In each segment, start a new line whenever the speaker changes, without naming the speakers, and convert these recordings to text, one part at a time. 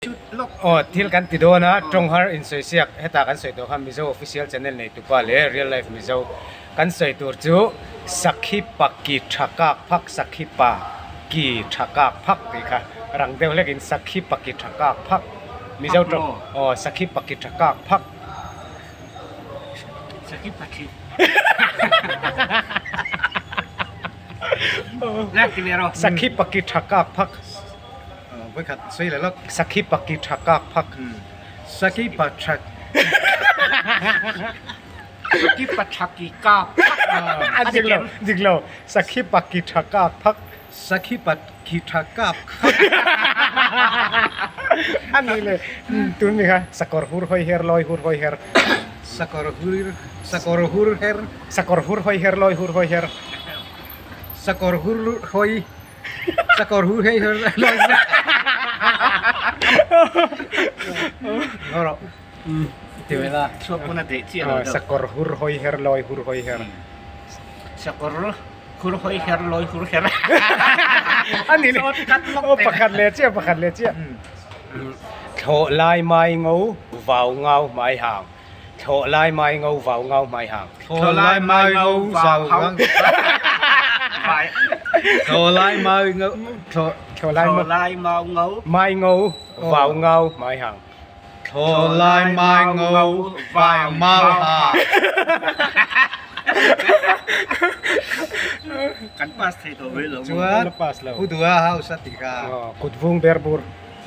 Thil kan tido na trong har in soi siak heta kan soi to kham mizo official channel nei tu pa le real life mizo kan soi tur chu sakhi pakki thakak phak sakhi pa ki thakak phak ti kha rang deu lekin sakhi pakki thakak phak mizo trong sakhi pakki thakak phak
sakhi pakki
sakhi pakki thakak phak với khát suy là lúc sakhi pakki thakak phak sakhi pakki
sakhi pakki ka
ding lo sakhi pakki thakak phak sakhi pakki thakak anh này le tuần này ha sakor hur hoi her loi hur hoi her sakor hur hoi her loi hur hoi her sakor hur hoi her loi Ora.
Tiwala, so puna de chi ro.
Sakor hur hoi her loi hur hoi her.
Sakor hur hoi her loi hur her.
Ani le. Pakhat le chia. Tho lai mai ngau vào ngau mai hàng. Tho lai mai ngau vào ngau mai hàng.
Tho lai mai ngau vào ngau.
Tho lai mai ngau mai ngau vào ngau mai hàng.
Tho lai mai ngau vào mau hàng.
Kan pas thei to we lo.
Chúa
Lepas lo.
Kudua hau satika.
Kudvung berbur.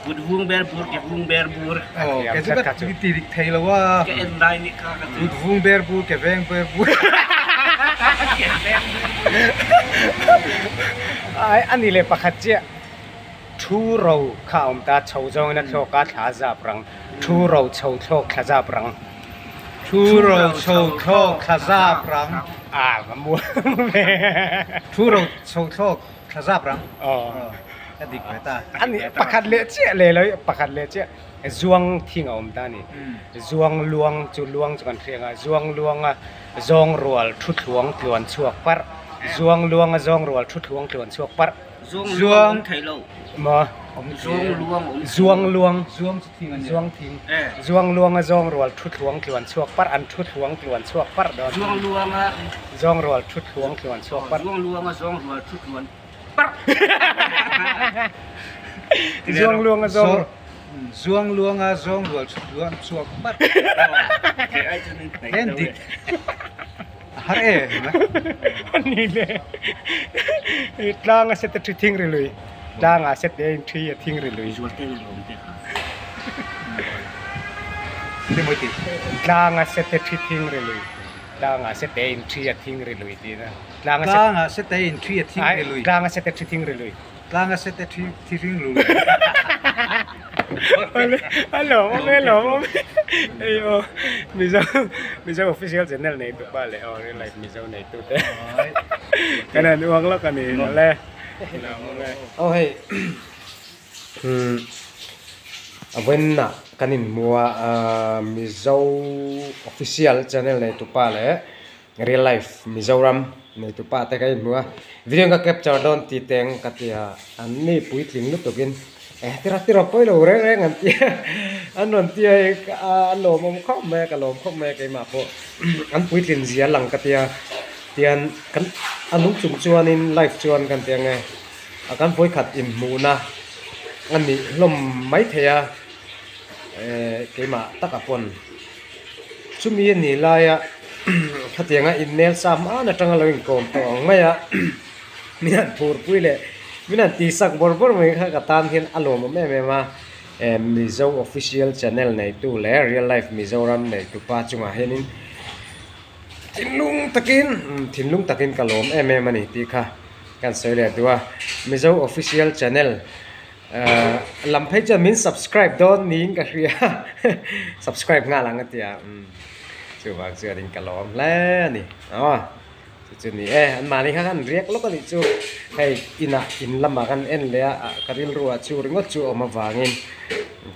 Kudvung berbur ke vung berbur.
Cái thứ bắt tirik thei lo wa.
Ke endai ni ka ka.
Kudvung berbur ke veng berbur.
Ai ani le pakhat chia. Thu rau khaum ta chau jong na thlo ka thla za prang. Thu rau chau thlo khla za prang.
Thu rau chau thlo khla za prang.
Mua.
Thu rau chau thlo khla za prang. Cái gì vậy ta?
Ani pakhat le chia le loi pakhat le chia. Zuang thing om ta ni. Zuang luang chu kan threnga. Zuang luang zong rual thu thuang tluan chuak par. Zuang luang zong rual thu thuang tluan chuak par.
Zuang thei lo.
Ma zuang luang thing. Zuang luang zong rual thu thuang tluan chuak par an thu thuang tluan chuak par don.
Zuang luang
zong rual thu thuang tluan chuak par.
Zuang luang zong rual thu thuang par.
Zuang luang zong
Zuang luang zong rual thu thuang chuak par. Hendik. Har
Ani le. Tlang set the thing ri lui. Tlang set the thing ri lui.
Zual te lo te.
Ini mau ti.
Tlang set the thing ri lui. Tlang set the thing ri lui ti na.
Tlang set the thing ri lui.
Tlang set the thing ri lui.
Tlang set the thing ri lui.
Hello. Ayo, Mizo official channel này tụi ba lại real life Mizo này tụi thế. Cái này uống lắm cái này nó le. Hey. Bên nè, cái này mua Mizo official channel này tụi ba lại real life Mizoram này tụi ba tại cái mua video cái capture don ti teng cái tia anh này bùi tiếng lúc tụi tira poi lo reng anti anon ti an lo mom khop me ka lom khop me kai ma po an pui tin zia lang ka tia tian kan anung chung chuan in live chuan kan tia nge akan poi khat in mu na ani lom mai thea kai ma taka pon chumi ni la ya khatia in nel sam ana tanga lo in kom to ngaya mian pur pui le Minan tisak borbor me kha tan hin alom me ma Mizo official channel này tu le real life Mizoram này tu pa chunga henin thinlung takin kalom em ani ti kha kan soi le tua Mizo official channel lam phei cha min subscribe don ning ka ria subscribe nga lang atia chu ba chu ding kalom le ni chu ni an mani kha kan riak lo kan chu hei in lama kan en le a karil ruwa chu ringot chu oma wangin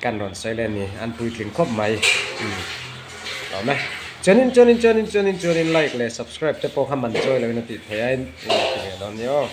kan ron sai le ni an pui tling khop mai lo na chonin like le subscribe te po khaman choi le na ti thai don yo